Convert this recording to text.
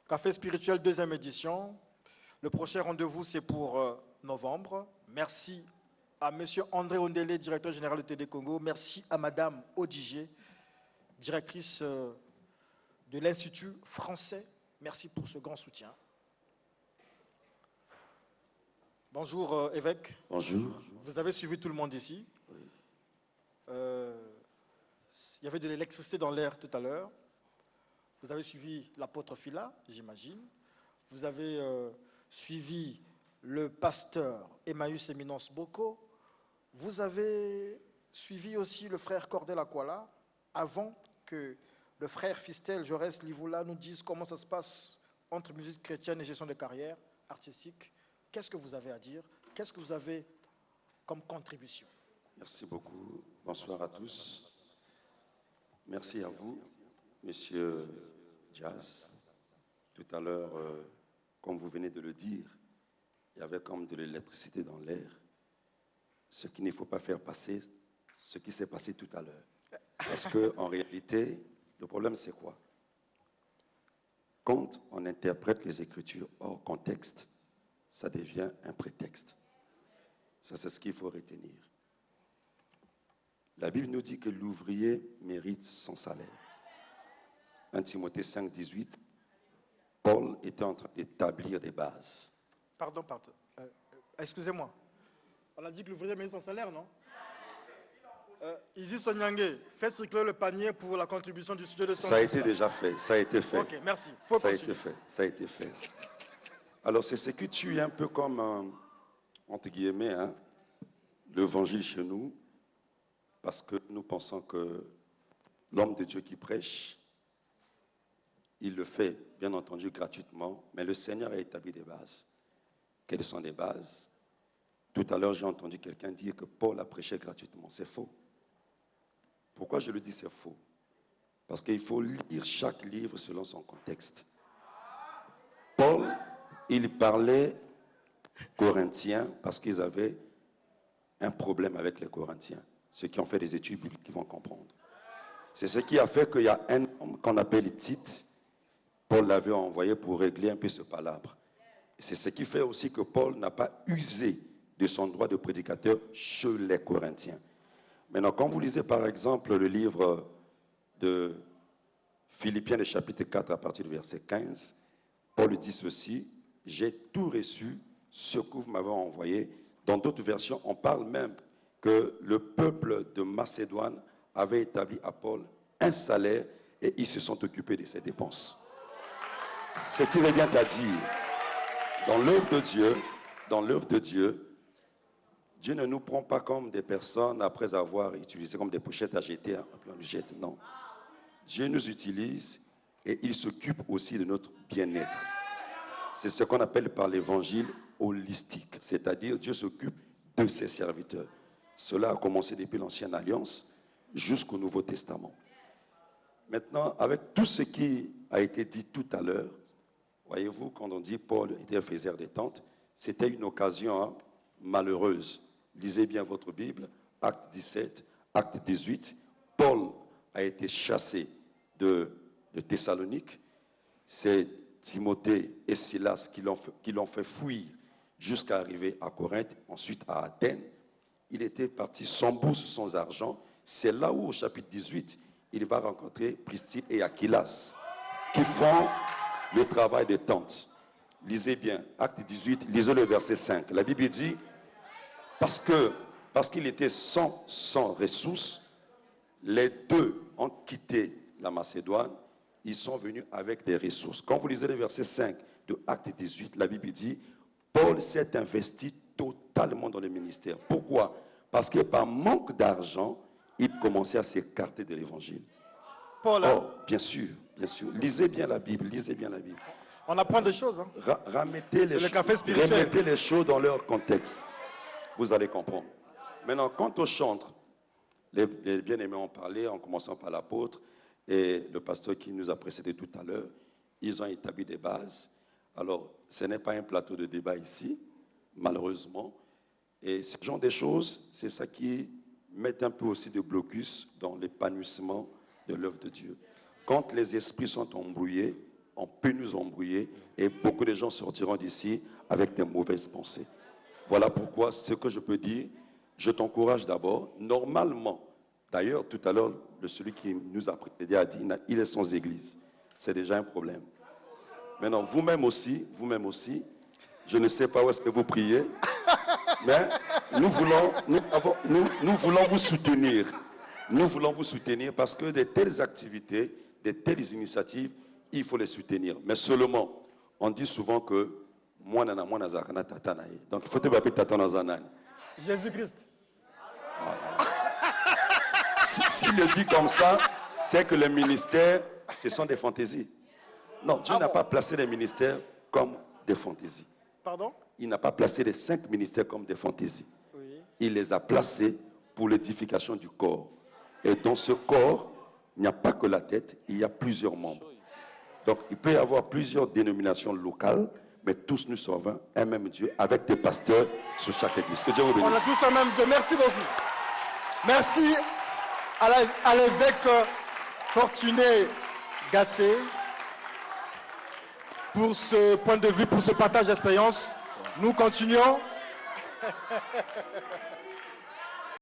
Café spirituel, deuxième édition. Le prochain rendez-vous, c'est pour novembre. Merci à M. André Ondele, directeur général de TD Congo. Merci à Mme Odigé, directrice de l'Institut français. Merci pour ce grand soutien. Bonjour, évêque. Bonjour. Vous avez suivi tout le monde ici. Oui. Il y avait de l'électricité dans l'air tout à l'heure. Vous avez suivi l'apôtre Phila, j'imagine. Vous avez suivi le pasteur Emmaüs Eminence Boko. Vous avez suivi aussi le frère Cordel Akwala, avant que le frère Fistel Jaurès Livoula nous dise comment ça se passe entre musique chrétienne et gestion de carrière artistique. Qu'est-ce que vous avez à dire? Qu'est-ce que vous avez comme contribution? Merci beaucoup. Bonsoir à tous. Merci à vous, Monsieur Jazz. Tout à l'heure, comme vous venez de le dire, il y avait comme de l'électricité dans l'air. Ce qu'il ne faut pas faire passer, ce qui s'est passé tout à l'heure. Parce qu'en réalité, le problème c'est quoi? Quand on interprète les Écritures hors contexte, ça devient un prétexte. Ça, c'est ce qu'il faut retenir. La Bible nous dit que l'ouvrier mérite son salaire. 1 Timothée 5, 18, Paul était en train d'établir des bases. Pardon. Excusez-moi. On a dit que l'ouvrier mérite son salaire, non? Isis Sonyangue, faites circuler le panier pour la contribution du sujet de santé. Ça a été déjà fait, ça a été fait. Ok, merci. Ça a été fait, ça a été fait. Alors, c'est ce qui tue un peu comme, entre guillemets, hein, l'évangile chez nous, parce que nous pensons que l'homme de Dieu qui prêche, il le fait, bien entendu, gratuitement, mais le Seigneur a établi des bases. Quelles sont les bases? Tout à l'heure, j'ai entendu quelqu'un dire que Paul a prêché gratuitement. C'est faux. Pourquoi je le dis c'est faux? Parce qu'il faut lire chaque livre selon son contexte. Paul, il parlait corinthiens parce qu'ils avaient un problème avec les Corinthiens. Ceux qui ont fait des études bibliques qui vont comprendre. C'est ce qui a fait qu'il y a un homme qu'on appelle Tite. Paul l'avait envoyé pour régler un peu ce palabre. C'est ce qui fait aussi que Paul n'a pas usé de son droit de prédicateur chez les Corinthiens. Maintenant, quand vous lisez par exemple le livre de Philippiens, le chapitre 4, à partir du verset 15, Paul dit ceci: j'ai tout reçu, ce que vous m'avez envoyé. Dans d'autres versions, on parle même que le peuple de Macédoine avait établi à Paul un salaire et ils se sont occupés de ses dépenses. Ce qui revient à dire, dans l'œuvre de Dieu, Dieu ne nous prend pas comme des personnes après avoir utilisé comme des pochettes à jeter, on nous jette, non. Dieu nous utilise et il s'occupe aussi de notre bien-être. C'est ce qu'on appelle par l'évangile holistique, c'est-à-dire Dieu s'occupe de ses serviteurs. Cela a commencé depuis l'Ancienne Alliance jusqu'au Nouveau Testament. Maintenant, avec tout ce qui a été dit tout à l'heure, voyez-vous, quand on dit Paul était faiseur des tentes, c'était une occasion malheureuse. Lisez bien votre Bible, Acte 17, Acte 18. Paul a été chassé de Thessalonique. C'est Timothée et Silas qui l'ont fait fuir jusqu'à arriver à Corinthe, ensuite à Athènes. Il était parti sans bourse, sans argent. C'est là où, au chapitre 18, il va rencontrer Priscille et Aquilas, qui font le travail des tentes. Lisez bien, Acte 18, lisez le verset 5. La Bible dit, parce qu'il était sans ressources, les deux ont quitté la Macédoine, ils sont venus avec des ressources. Quand vous lisez le verset 5 de Acte 18, la Bible dit, Paul s'est investi totalement dans le ministère. Pourquoi? Parce que par manque d'argent, il commençait à s'écarter de l'évangile. Paul, bien sûr, bien sûr. Lisez bien la Bible, lisez bien la Bible. On apprend des choses. Hein. Remettez les choses dans leur contexte. Vous allez comprendre. Maintenant, quant au chantre, les bien-aimés ont parlé, en commençant par l'apôtre et le pasteur qui nous a précédé tout à l'heure. Ils ont établi des bases. Alors, ce n'est pas un plateau de débat ici, malheureusement. Et ce genre de choses, c'est ça qui met un peu aussi de blocus dans l'épanouissement de l'œuvre de Dieu. Quand les esprits sont embrouillés, on peut nous embrouiller et beaucoup de gens sortiront d'ici avec des mauvaises pensées. Voilà pourquoi ce que je peux dire, je t'encourage d'abord. Normalement, d'ailleurs, tout à l'heure, celui qui nous a précédé a dit il est sans église. C'est déjà un problème. Maintenant, vous-même aussi, je ne sais pas où est-ce que vous priez, mais nous voulons vous soutenir. Nous voulons vous soutenir parce que de telles activités, de telles initiatives, il faut les soutenir. Mais seulement, on dit souvent que moi, donc il faut te rappeler tata dans Jésus-Christ. S'il le dit comme ça, c'est que les ministères, ce sont des fantaisies. Non, Dieu n'a pas placé les ministères comme des fantaisies. Pardon? Il n'a pas placé les 5 ministères comme des fantaisies. Oui. Il les a placés pour l'édification du corps. Et dans ce corps, il n'y a pas que la tête, il y a plusieurs membres. Donc, il peut y avoir plusieurs dénominations locales, mais tous nous servons un même Dieu avec des pasteurs sur chaque église. Que Dieu vous bénisse. On a tous un même Dieu. Merci beaucoup. Merci à l'évêque Fortuné Gatsé pour ce point de vue, pour ce partage d'expérience. Nous continuons.